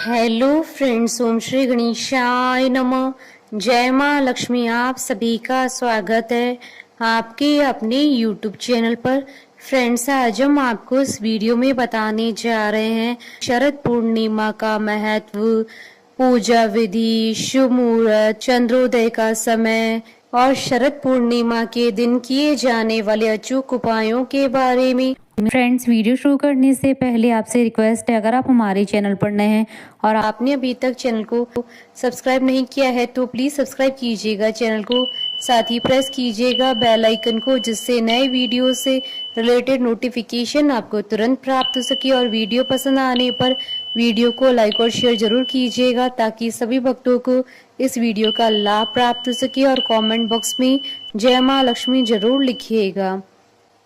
Hello friends, ओम श्री गणेशाय नमः। जय माँ लक्ष्मी। आप सभी का स्वागत है आपके अपने यूट्यूब चैनल पर। फ्रेंड्स, आज हम आपको इस वीडियो में बताने जा रहे हैं शरद पूर्णिमा का महत्व, पूजा विधि, शुभ मुहूर्त, चंद्रोदय का समय और शरद पूर्णिमा के दिन किए जाने वाले अचूक उपायों के बारे में। फ्रेंड्स, वीडियो शुरू करने से पहले आपसे रिक्वेस्ट है, अगर आप हमारे चैनल पर नए हैं और आपने अभी तक चैनल को सब्सक्राइब नहीं किया है तो प्लीज सब्सक्राइब कीजिएगा चैनल को, साथ ही प्रेस कीजिएगा बेल आइकन को, जिससे नए वीडियो से रिलेटेड नोटिफिकेशन आपको तुरंत प्राप्त हो सके। और वीडियो पसंद आने पर वीडियो को लाइक और शेयर जरूर कीजिएगा ताकि सभी भक्तों को इस वीडियो का लाभ प्राप्त हो सके। और कमेंट बॉक्स में जय माँ लक्ष्मी जरूर लिखिएगा।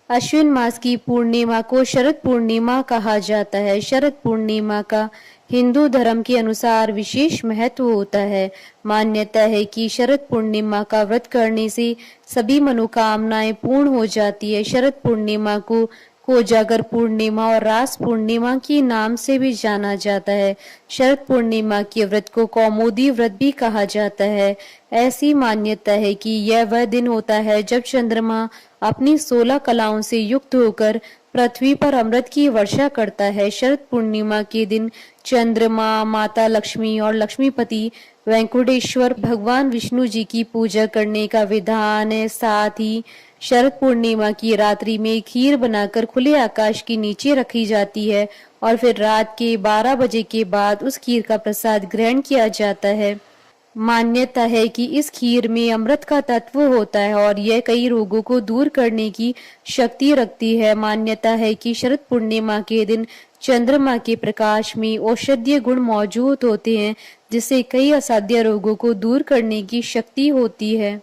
अश्विन मास की पूर्णिमा को शरद पूर्णिमा कहा जाता है। शरद पूर्णिमा का हिंदू धर्म के अनुसार विशेष महत्व होता है। मान्यता है कि शरद पूर्णिमा का व्रत करने से सभी मनोकामनाएं पूर्ण हो जाती है। शरद पूर्णिमा को कोजागर पूर्णिमा और रास पूर्णिमा के नाम से भी जाना जाता है। शरद पूर्णिमा के व्रत को कौमुदी व्रत भी कहा जाता है। ऐसी मान्यता है कि यह वह दिन होता है जब चंद्रमा अपनी 16 कलाओं से युक्त होकर पृथ्वी पर अमृत की वर्षा करता है। शरद पूर्णिमा के दिन चंद्रमा, माता लक्ष्मी और लक्ष्मीपति वेंकटेश्वर भगवान विष्णु जी की पूजा करने का विधान है। साथ ही शरद पूर्णिमा की रात्रि में खीर बनाकर खुले आकाश के नीचे रखी जाती है और फिर रात के 12 बजे के बाद उस खीर का प्रसाद ग्रहण किया जाता है। मान्यता है कि इस खीर में अमृत का तत्व होता है और यह कई रोगों को दूर करने की शक्ति रखती है। मान्यता है कि शरद पूर्णिमा के दिन चंद्रमा के प्रकाश में औषधीय गुण मौजूद होते हैं, जिससे कई असाध्य रोगों को दूर करने की शक्ति होती है।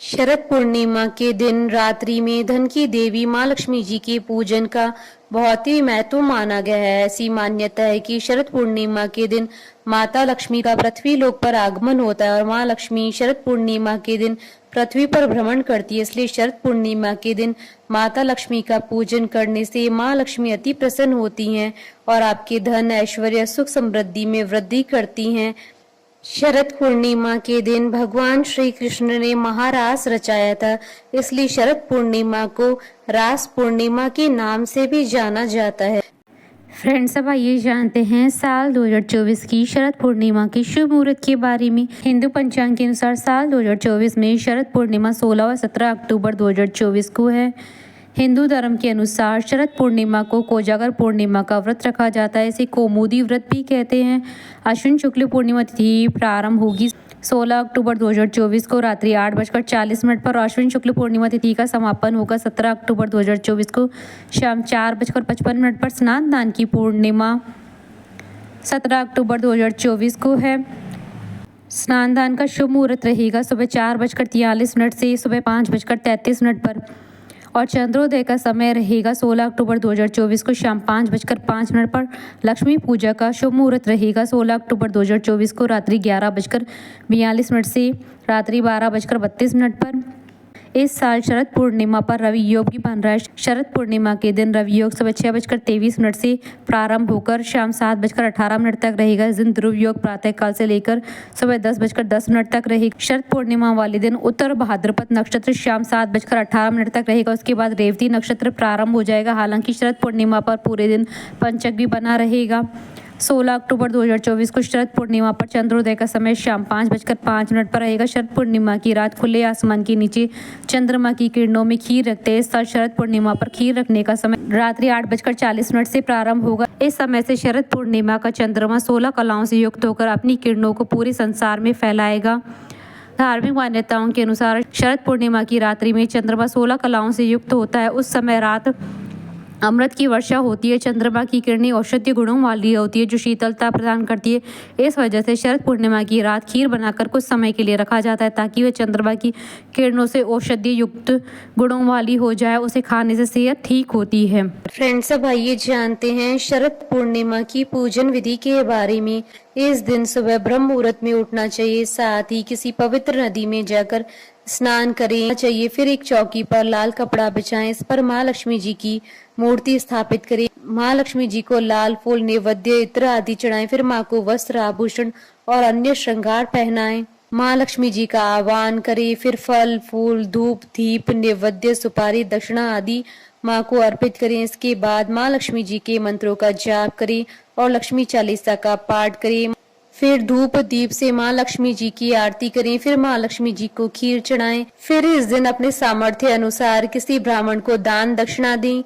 शरद पूर्णिमा के दिन रात्रि में धन की देवी माँ लक्ष्मी जी के पूजन का बहुत ही महत्व माना गया है। ऐसी मान्यता है कि शरद पूर्णिमा के दिन माता लक्ष्मी का पृथ्वी लोक पर आगमन होता है और माँ लक्ष्मी शरद पूर्णिमा के दिन पृथ्वी पर भ्रमण करती है। इसलिए शरद पूर्णिमा के दिन माता लक्ष्मी का पूजन करने से माँ लक्ष्मी अति प्रसन्न होती हैं और आपके धन, ऐश्वर्य, सुख, समृद्धि में वृद्धि करती हैं। शरद पूर्णिमा के दिन भगवान श्री कृष्ण ने महारास रचाया था, इसलिए शरद पूर्णिमा को रास पूर्णिमा के नाम से भी जाना जाता है। फ्रेंड्स, अब आइए जानते हैं साल 2024 की शरद पूर्णिमा के शुभ मुहूर्त के बारे में। हिंदू पंचांग के अनुसार साल 2024 में शरद पूर्णिमा 16 और 17 अक्टूबर 2024 को है। हिंदू धर्म के अनुसार शरद पूर्णिमा को कोजागर पूर्णिमा का व्रत रखा जाता है। इसे कौमुदी व्रत भी कहते हैं। अश्विन शुक्ल पूर्णिमा तिथि प्रारंभ होगी 16 अक्टूबर 2024 को रात्रि 8:40 पर। अश्विन शुक्ल पूर्णिमा तिथि का समापन होगा 17 अक्टूबर 2024 को शाम 4:55 पर। स्नान दान की पूर्णिमा 17 अक्टूबर 2024 को है। स्नान दान का शुभ मुहूर्त रहेगा सुबह 4:43 से सुबह 5:33 पर और चंद्रोदय का समय रहेगा 16 अक्टूबर 2024 को शाम 5:05 पर। लक्ष्मी पूजा का शुभ मुहूर्त रहेगा 16 अक्टूबर 2024 को रात्रि 11:42 से रात्रि 12:32 पर। इस साल शरद पूर्णिमा पर रवि योग भी बन रहा है। शरद पूर्णिमा के दिन रवि योग सुबह 6:23 से प्रारंभ होकर शाम 7:18 तक रहेगा। इस दिन ध्रुव योग प्रातः काल से लेकर सुबह 10:10 तक रहेगा। शरद पूर्णिमा वाले दिन उत्तर भाद्रपद नक्षत्र शाम 7:18 तक रहेगा। उसके बाद रेवती नक्षत्र प्रारंभ हो जाएगा। हालांकि शरद पूर्णिमा पर पूरे दिन पंचक भी बना रहेगा। 16 अक्टूबर 2024 को शरद पूर्णिमा पर चंद्रोदय का समय शाम 5:05 पर रहेगा। शरद पूर्णिमा की रात खुले आसमान के नीचे चंद्रमा की किरणों में खीर रखते हैं। इस साल शरद पूर्णिमा पर खीर रखने का समय रात्रि 8:40 से प्रारंभ होगा। इस समय से शरद पूर्णिमा का चंद्रमा 16 कलाओं से युक्त होकर अपनी किरणों को पूरे संसार में फैलाएगा। धार्मिक मान्यताओं के अनुसार शरद पूर्णिमा की रात्रि में चंद्रमा 16 कलाओं से युक्त होता है। उस समय रात अमृत की वर्षा होती है। चंद्रमा की किरणें औषधीय गुणों वाली होती है जो शीतलता प्रदान करती है। इस वजह से शरद पूर्णिमा की रात खीर बनाकर कुछ समय के लिए रखा जाता है ताकि वह चंद्रमा की किरणों से औषधीय युक्त गुणों वाली हो जाए। उसे खाने से सेहत ठीक होती है। फ्रेंड्स, अब आइए जानते हैं शरद पूर्णिमा की पूजन विधि के बारे में। इस दिन सुबह ब्रह्म मुहूर्त में उठना चाहिए, साथ ही किसी पवित्र नदी में जाकर स्नान करें चाहिए। फिर एक चौकी पर लाल कपड़ा बिछाएं, इस पर माँ लक्ष्मी जी की मूर्ति स्थापित करें। माँ लक्ष्मी जी को लाल फूल, नैवेद्य, इत्र आदि चढ़ाएं। फिर माँ को वस्त्र, आभूषण और अन्य श्रृंगार पहनाएं। माँ लक्ष्मी जी का आह्वान करें। फिर फल, फूल, धूप, दीप, नैवेद्य, सुपारी, दक्षिणा आदि माँ को अर्पित करें। इसके बाद माँ लक्ष्मी जी के मंत्रों का जाप करें और लक्ष्मी चालीसा का पाठ करें। फिर धूप दीप से माँ लक्ष्मी जी की आरती करें। फिर माँ लक्ष्मी जी को खीर चढ़ाएं। फिर इस दिन अपने सामर्थ्य अनुसार किसी ब्राह्मण को दान दक्षिणा दें।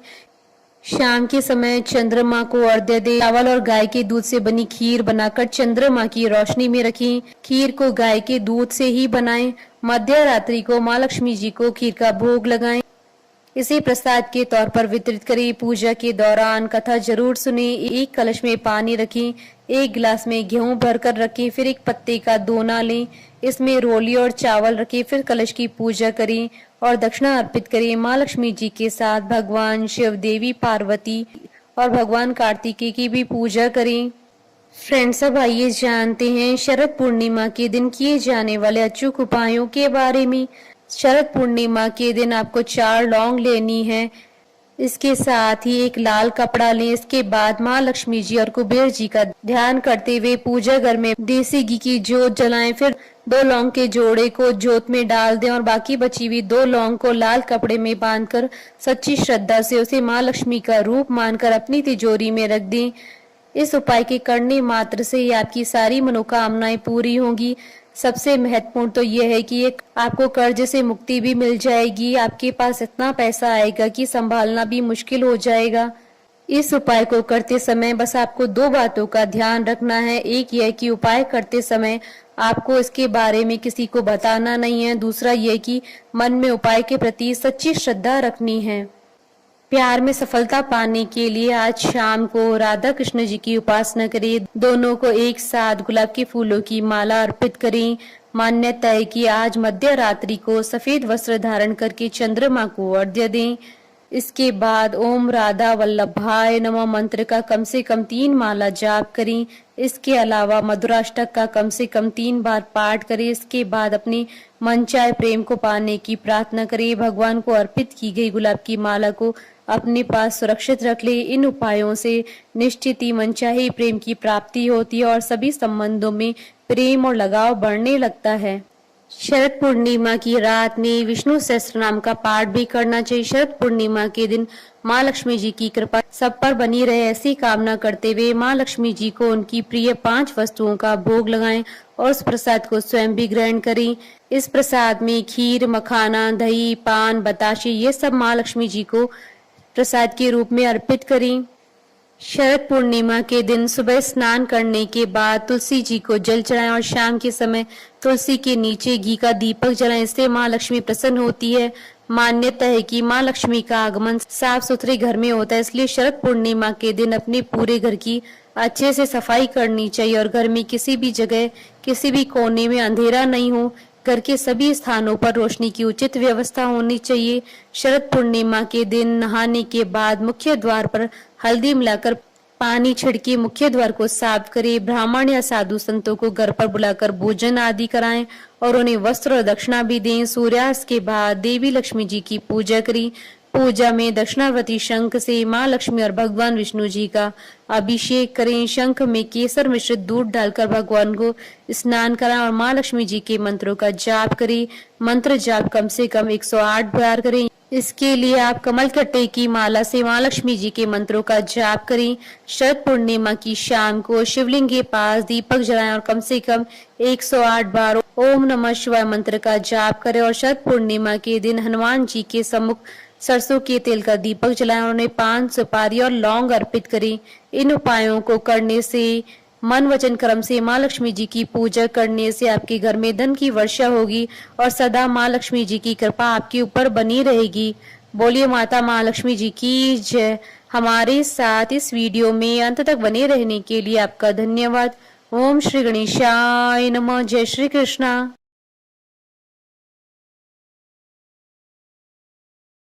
शाम के समय चंद्रमा को अर्घ्य दें। चावल और गाय के दूध से बनी खीर बनाकर चंद्रमा की रोशनी में रखें। खीर को गाय के दूध से ही बनाएं। मध्य रात्रि को माँ लक्ष्मी जी को खीर का भोग लगाएं। इसे प्रसाद के तौर पर वितरित करें। पूजा के दौरान कथा जरूर सुने। एक कलश में पानी रखें। एक गिलास में गेहूं भरकर रखें। फिर एक पत्ते का दोना लें, इसमें रोली और चावल रखें। फिर कलश की पूजा करें और दक्षिणा अर्पित करें। माँ लक्ष्मी जी के साथ भगवान शिव, देवी पार्वती और भगवान कार्तिकेय की भी पूजा करें। फ्रेंड्स, अब आइए जानते हैं शरद पूर्णिमा के दिन किए जाने वाले अचूक उपायों के बारे में। शरद पूर्णिमा के दिन आपको 4 लौंग लेनी है। इसके साथ ही एक लाल कपड़ा लें। इसके बाद माँ लक्ष्मी जी और कुबेर जी का ध्यान करते हुए पूजा घर में देसी घी की जोत जलाएं। फिर 2 लौंग के जोड़े को जोत में डाल दें और बाकी बची हुई 2 लौंग को लाल कपड़े में बांधकर सच्ची श्रद्धा से उसे माँ लक्ष्मी का रूप मानकर अपनी तिजोरी में रख दें। इस उपाय के करने मात्र से ही आपकी सारी मनोकामनाएं पूरी होंगी। सबसे महत्वपूर्ण तो यह है कि एक आपको कर्ज से मुक्ति भी मिल जाएगी। आपके पास इतना पैसा आएगा कि संभालना भी मुश्किल हो जाएगा। इस उपाय को करते समय बस आपको 2 बातों का ध्यान रखना है। एक यह कि उपाय करते समय आपको इसके बारे में किसी को बताना नहीं है। दूसरा यह कि मन में उपाय के प्रति सच्ची श्रद्धा रखनी है। प्यार में सफलता पाने के लिए आज शाम को राधा कृष्ण जी की उपासना करें। दोनों को एक साथ गुलाब के फूलों की माला अर्पित करें। मान्यता है कि आज मध्य रात्रि को सफेद वस्त्र धारण करके चंद्रमा को अर्घ्य दें। इसके बाद ओम राधा वल्लभाय नमः मंत्र का कम से कम 3 माला जाप करें। इसके अलावा मधुराष्टक का कम से कम 3 बार पाठ करें। इसके बाद अपनी मनचाहे प्रेम को पाने की प्रार्थना करें। भगवान को अर्पित की गई गुलाब की माला को अपने पास सुरक्षित रख ले। इन उपायों से निश्चित ही मनचाहे प्रेम की प्राप्ति होती है और सभी संबंधों में प्रेम और लगाव बढ़ने लगता है। शरद पूर्णिमा की रात में विष्णु सहस्त्र नाम का पाठ भी करना चाहिए। शरद पूर्णिमा के दिन माँ लक्ष्मी जी की कृपा सब पर बनी रहे, ऐसी कामना करते हुए माँ लक्ष्मी जी को उनकी प्रिय 5 वस्तुओं का भोग लगाएं और उस प्रसाद को स्वयं भी ग्रहण करें। इस प्रसाद में खीर, मखाना, दही, पान, बताशे ये सब माँ लक्ष्मी जी को प्रसाद के रूप में अर्पित करें। शरद पूर्णिमा के दिन सुबह स्नान करने के बाद तुलसी जी को जल चढ़ाएं और शाम के समय तुलसी के नीचे घी का दीपक जलाएं। इससे माँ लक्ष्मी प्रसन्न होती है। मान्यता है कि माँ लक्ष्मी का आगमन साफ सुथरे घर में होता है, इसलिए शरद पूर्णिमा के दिन अपने पूरे घर की अच्छे से सफाई करनी चाहिए और घर में किसी भी जगह, किसी भी कोने में अंधेरा नहीं हो। घर के सभी स्थानों पर रोशनी की उचित व्यवस्था होनी चाहिए। शरद पूर्णिमा के दिन नहाने के बाद मुख्य द्वार पर हल्दी मिलाकर पानी छिड़के मुख्य द्वार को साफ करें। ब्राह्मण या साधु संतों को घर पर बुलाकर भोजन आदि कराएं और उन्हें वस्त्र और दक्षिणा भी दें। सूर्यास्त के बाद देवी लक्ष्मी जी की पूजा करें। पूजा में दक्षिणावर्ती शंख से माँ लक्ष्मी और भगवान विष्णु जी का अभिषेक करें। शंख में केसर मिश्रित दूध डालकर भगवान को स्नान कराएं और माँ लक्ष्मी जी के मंत्रों का जाप करें। मंत्र जाप कम से कम 108 बार करें। इसके लिए आप कमल कट्टे की माला से माँ लक्ष्मी जी के मंत्रों का जाप करें। शरद पूर्णिमा की शाम को शिवलिंग के पास दीपक जलाएं और कम से कम 108 बार ओम नमः शिवाय मंत्र का जाप करें और शरद पूर्णिमा के दिन हनुमान जी के सम्मुख सरसों के तेल का दीपक जलाएं और उन्हें पान, सुपारी और लौंग अर्पित करें। इन उपायों को करने से, मन वचन कर्म से माँ लक्ष्मी जी की पूजा करने से आपके घर में धन की वर्षा होगी और सदा माँ लक्ष्मी जी की कृपा आपके ऊपर बनी रहेगी। बोलिए माता माँ लक्ष्मी जी की जय। हमारे साथ इस वीडियो में अंत तक बने रहने के लिए आपका धन्यवाद। ओम श्री गणेशाय नमः। जय श्री कृष्णा।